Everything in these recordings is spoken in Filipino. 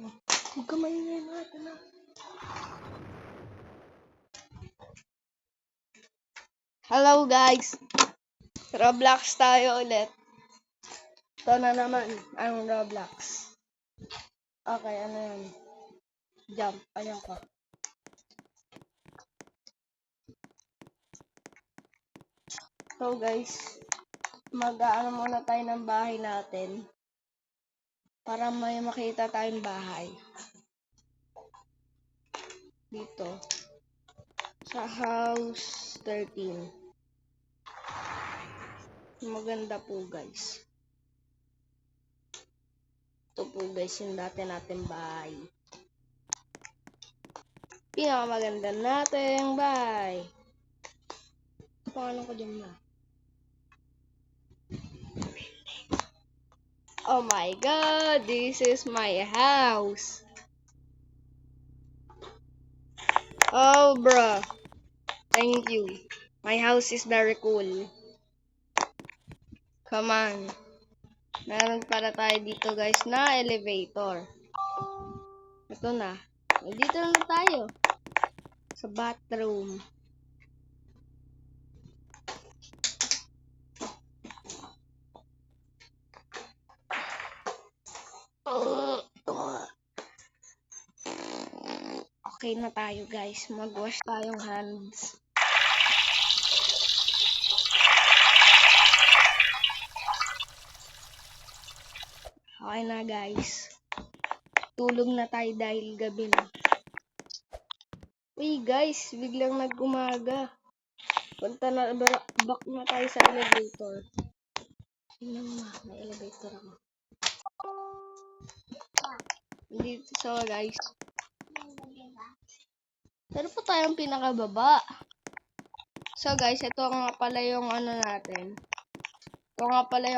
Huwag ka maingay natin na. Hello guys! Roblox tayo ulit. Ito na naman ang Roblox. Okay, ano yan? Jump. Ayan ko. So guys, mag-aano muna tayo ng bahay natin. Para may makita tayong bahay. Dito. Sa house 13. Maganda po guys. Ito po guys yung dati natin bahay. Pinakamaganda natin bahay. Paano ko dyan na? Oh my god, this is my house. Oh bro, thank you. My house is very cool. Come on. Meron para tayo dito guys na elevator. Ito na. Dito na tayo. Sa bathroom. Okay na tayo guys. Mag-wash tayong hands. Okay na guys. Tulog na tayo dahil gabi na. Uy guys, biglang nag-umaga. Punta na, back na tayo sa elevator. Tingnan mo, may elevator ako. Dito, so guys. Pero po tayong pinakababa. So guys, ito nga pala yung ano natin. Ito nga pala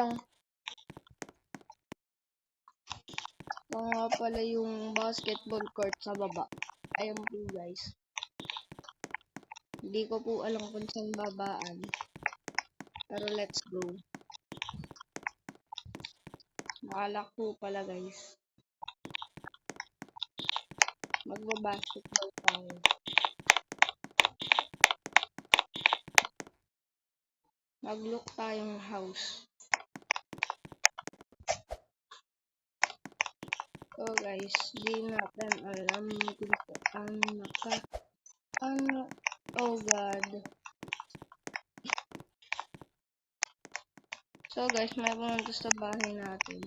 yung basketball court sa baba. Ayun po guys. Hindi ko po alam kung saan babaan. Pero let's go. Nakalak po pala guys. Magbabasketball tayo. Mag-look tayong house. So guys, di natin alam kung saan oh god. So guys, may pumunta sa bahay natin.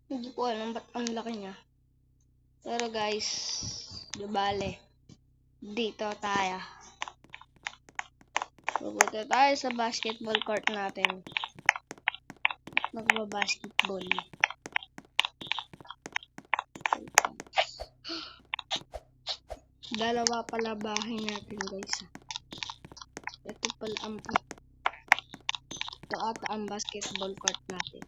Hindi ko alam ba't ang laki niya. Pero guys, di bale. Dito tayo. Pupunta tayo sa basketball court natin. Magbabasketball. Dalawa pala bahay natin guys. Ito pala ito ata ang basketball court natin.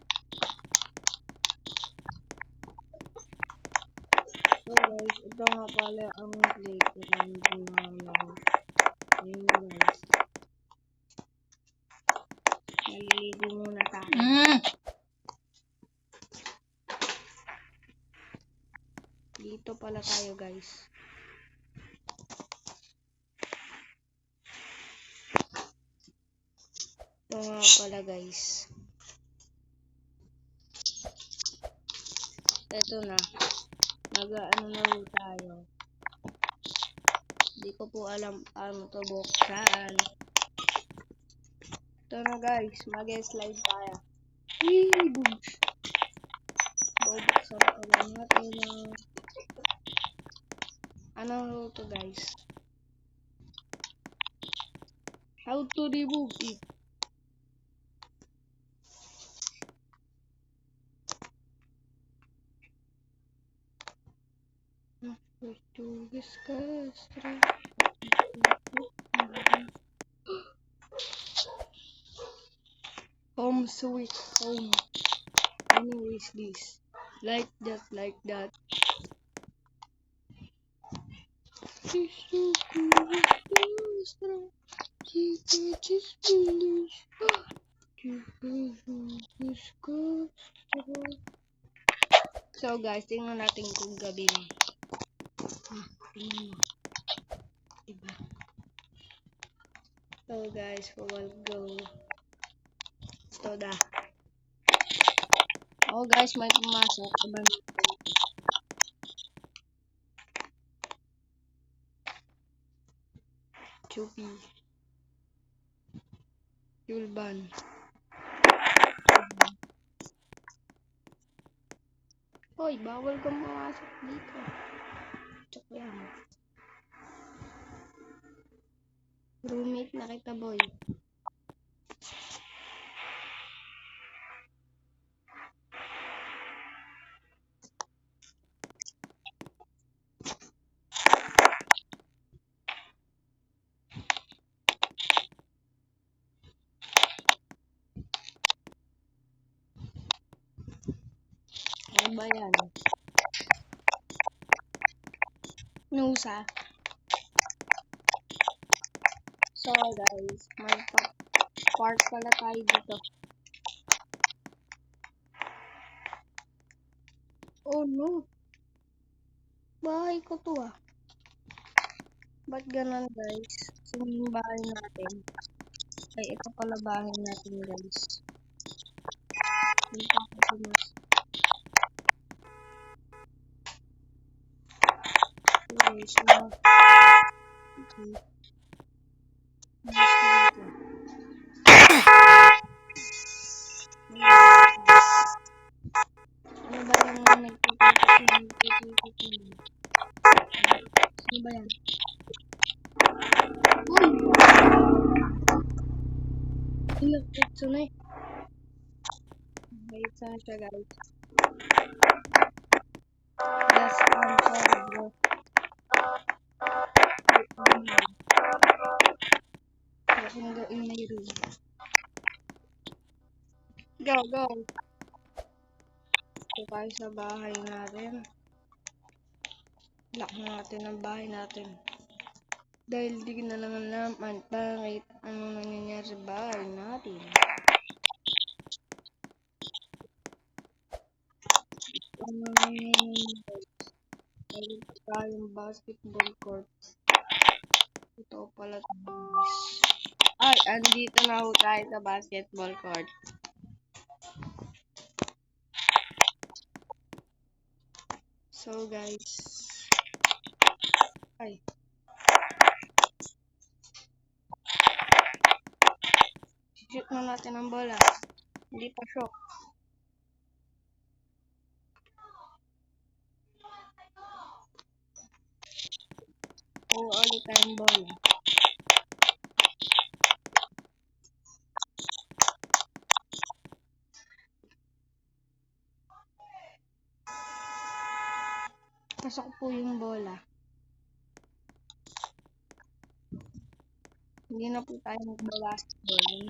So guys, ito nga pala ang playground namin. Ayun guys. Naliligo muna tayo. Dito pala tayo guys. Ito nga pala guys. Ito na. Mag-ano na tayo. Hindi ko po alam paano ito buksan. Ito na guys. Mag-slide tayo. Bubuksan ko lang natin. Ano ito guys? How to remove it? To discuss home sweet home. Anyways, this like just like that. She's so cool. She catches feelings. So guys, tingnan natin kung gabi na. Tingnan mo. Diba? So guys, we will go. Ito na. Oh guys, may pumasok. Chupi. Yulban. Hoy, bawal kang pumasok dito. Check yan. Roommate na kita, boy. Ano ba yan? Nusa. So guys, mag-park pala tayo dito. Oh no. Bahay ko to ah. Ba't ganun guys? Yung bahay natin. Ay, ito pala bahay natin guys. Dito ako sumas. Okay, so. Okay. Ano ba yan na nagtitipid? Ano ba yan? Uy! Ito na eh. Wait, saan siya guys? Yes, I'm sorry bro. I can go in my room. Go, go! Ito tayo sa bahay natin. Lock natin ang bahay natin. Dahil di na naman naman bakit ano nangyayari sa bahay natin. Ano nangyayari guys? Ito tayong basketball court. Ito pala guys. Ay, andito na ho tayo sa basketball court. So guys. Ay. Shoot na natin ang bola. Hindi pa shock. Oo, ulit tayong bola. Pasok po yung bola. Hindi na po tayo mag-basketball.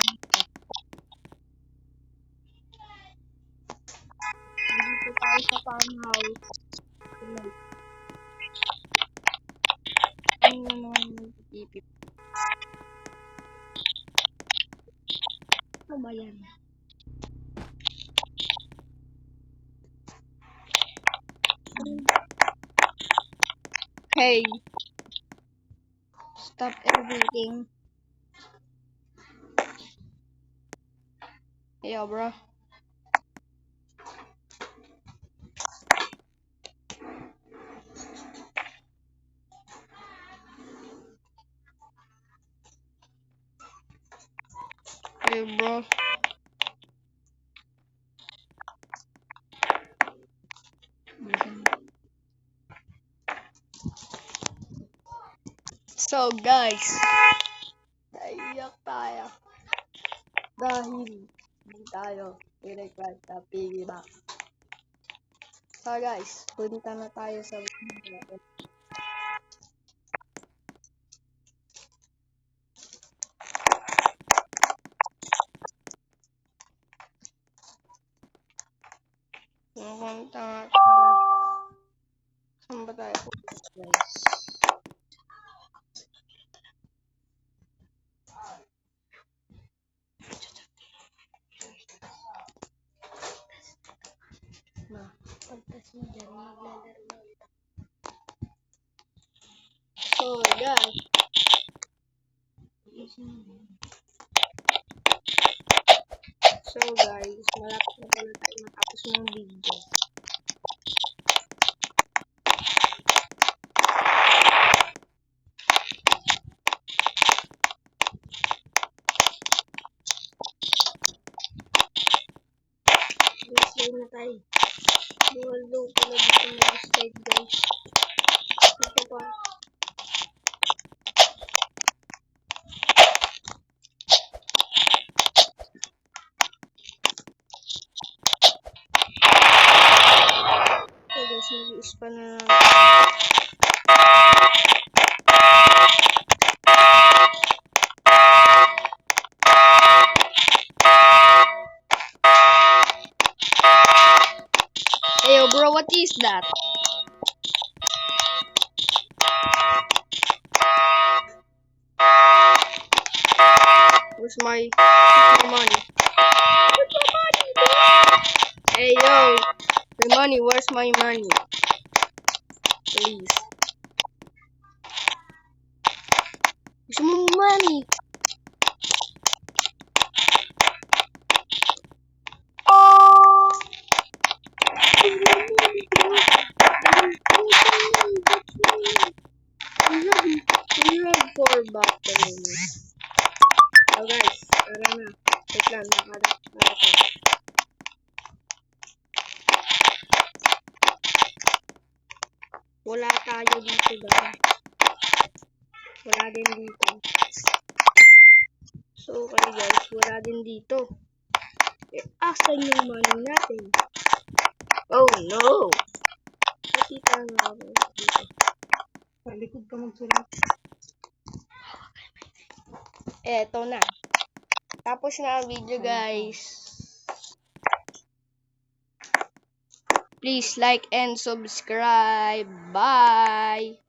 Dito tayo sa farmhouse. Ano naman nagtitipid? Ano ba yan? Hey! Stop everything. Yo, bro. Hey, bro. So, guys. Naiyak tayo. Dahil hindi tayo i-record sa piggyback. So, guys. Punta na tayo sa pumunta nga tayo. Saan ba tayo pupunta, guys? So, guys. So, guys, malapit na pala tayo matapos ng video. Slide na tayo. Dual low pala dito mag-slide, guys. Ito pa. So, guys, nag-i-span na lang. Hey, yo, bro, what is that? Where's my money? Where's my money, bro? Hey, yo, my money, where's my money? Please. Where's my money? We have 4 batteries. So guys, tara na. Wait lang, nakadat. Wala tayo dito, guys. Wala din dito. So, okay guys, wala din dito. Eh, asan yung money natin? Oh no! Nakita nga ako dito. Sa likod ka magsulat. Eto na. Tapos na ang video, guys. Please like and subscribe. Bye!